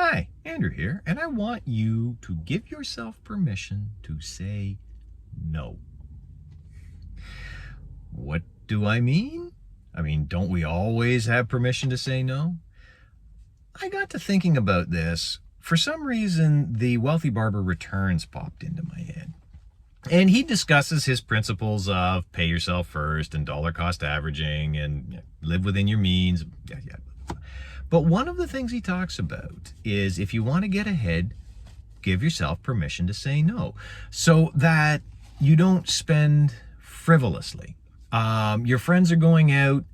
Hi, Andrew here, and I want you to give yourself permission to say no. What do I mean? Don't we always have permission to say no? I got to thinking about this. For some reason, the Wealthy Barber Returns popped into my head. And he discusses his principles of pay yourself first and dollar cost averaging and live within your means. But one of the things he talks about is if you want to get ahead, give yourself permission to say no so that you don't spend frivolously. Your friends are going out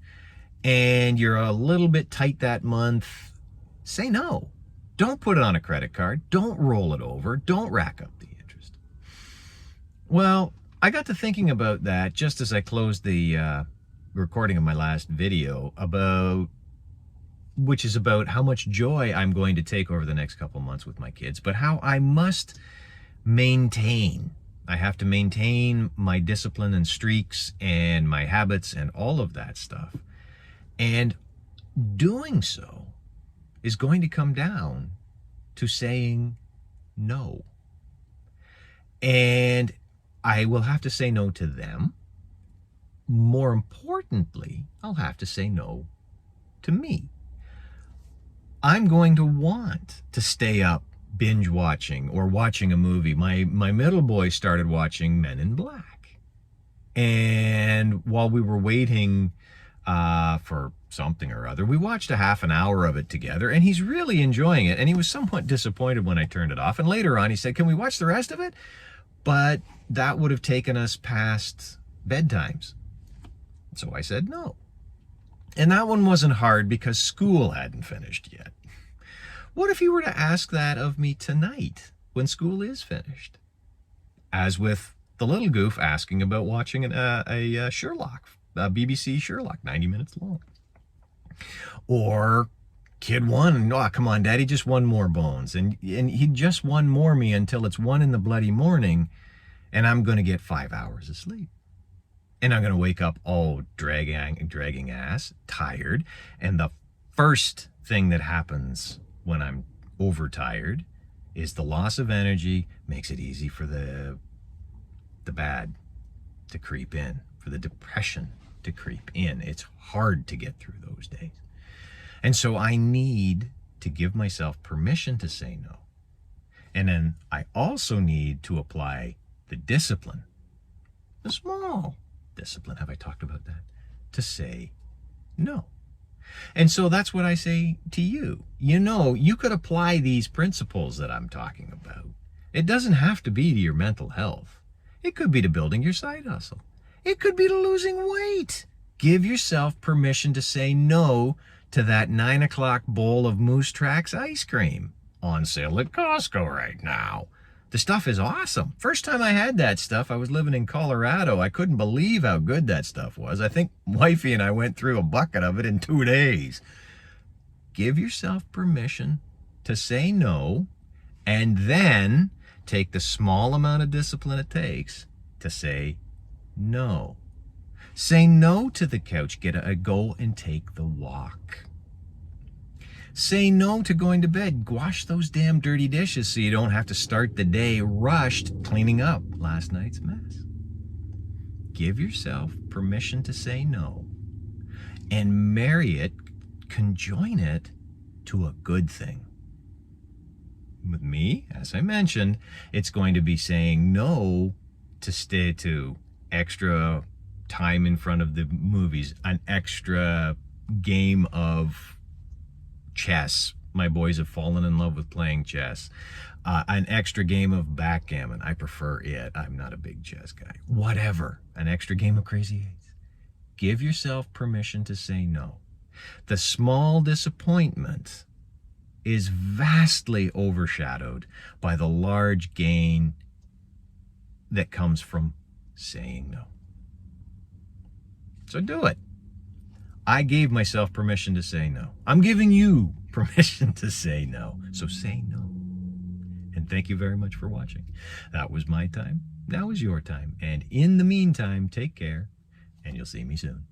and you're a little bit tight that month. Say no. Don't put it on a credit card. Don't roll it over. Don't rack up the interest. Well, I got to thinking about that just as I closed the recording of my last video which is about how much joy I'm going to take over the next couple months with my kids, but how I must maintain. I have to maintain my discipline and streaks and my habits and all of that stuff. And doing so is going to come down to saying no. And I will have to say no to them. More importantly, I'll have to say no to me. I'm going to want to stay up binge watching or watching a movie. My middle boy started watching Men in Black. And while we were waiting for something or other, we watched a half an hour of it together, and he's really enjoying it. And he was somewhat disappointed when I turned it off. And later on, he said, "Can we watch the rest of it?" But that would have taken us past bedtimes. So I said no. And that one wasn't hard because school hadn't finished yet. What if you were to ask that of me tonight when school is finished? As with the little goof asking about watching a Sherlock, a BBC Sherlock, 90 minutes long. Or kid one, "Oh, come on, Daddy, just one more Bones." And he just one more me until it's 1 in the bloody morning, and I'm going to get 5 hours of sleep. And I'm going to wake up all dragging ass, tired. And the first thing that happens when I'm overtired is the loss of energy makes it easy for the bad to creep in, for the depression to creep in. It's hard to get through those days. And so I need to give myself permission to say no. And then I also need to apply the discipline, the small discipline, have I talked about that? To say no. And so that's what I say to you. You could apply these principles that I'm talking about. It doesn't have to be to your mental health. It could be to building your side hustle. It could be to losing weight. Give yourself permission to say no to that 9 o'clock bowl of Moose Tracks ice cream on sale at Costco right now. The stuff is awesome. First time I had that stuff, I was living in Colorado. I couldn't believe how good that stuff was. I think wifey and I went through a bucket of it in 2 days. Give yourself permission to say no, and then take the small amount of discipline it takes to say no. Say no to the couch. Go and take the walk. Say no to going to bed. Wash those damn dirty dishes so you don't have to start the day rushed cleaning up last night's mess. Give yourself permission to say no and marry it, conjoin it to a good thing. With me, as I mentioned, it's going to be saying no to stay to extra time in front of the movies, an extra game of chess. My boys have fallen in love with playing chess. An extra game of backgammon. I prefer it. I'm not a big chess guy. Whatever. An extra game of crazy eights. Give yourself permission to say no. The small disappointment is vastly overshadowed by the large gain that comes from saying no. So do it. I gave myself permission to say no. I'm giving you permission to say no. So say no. And thank you very much for watching. That was my time. Now is your time. And in the meantime, take care, and you'll see me soon.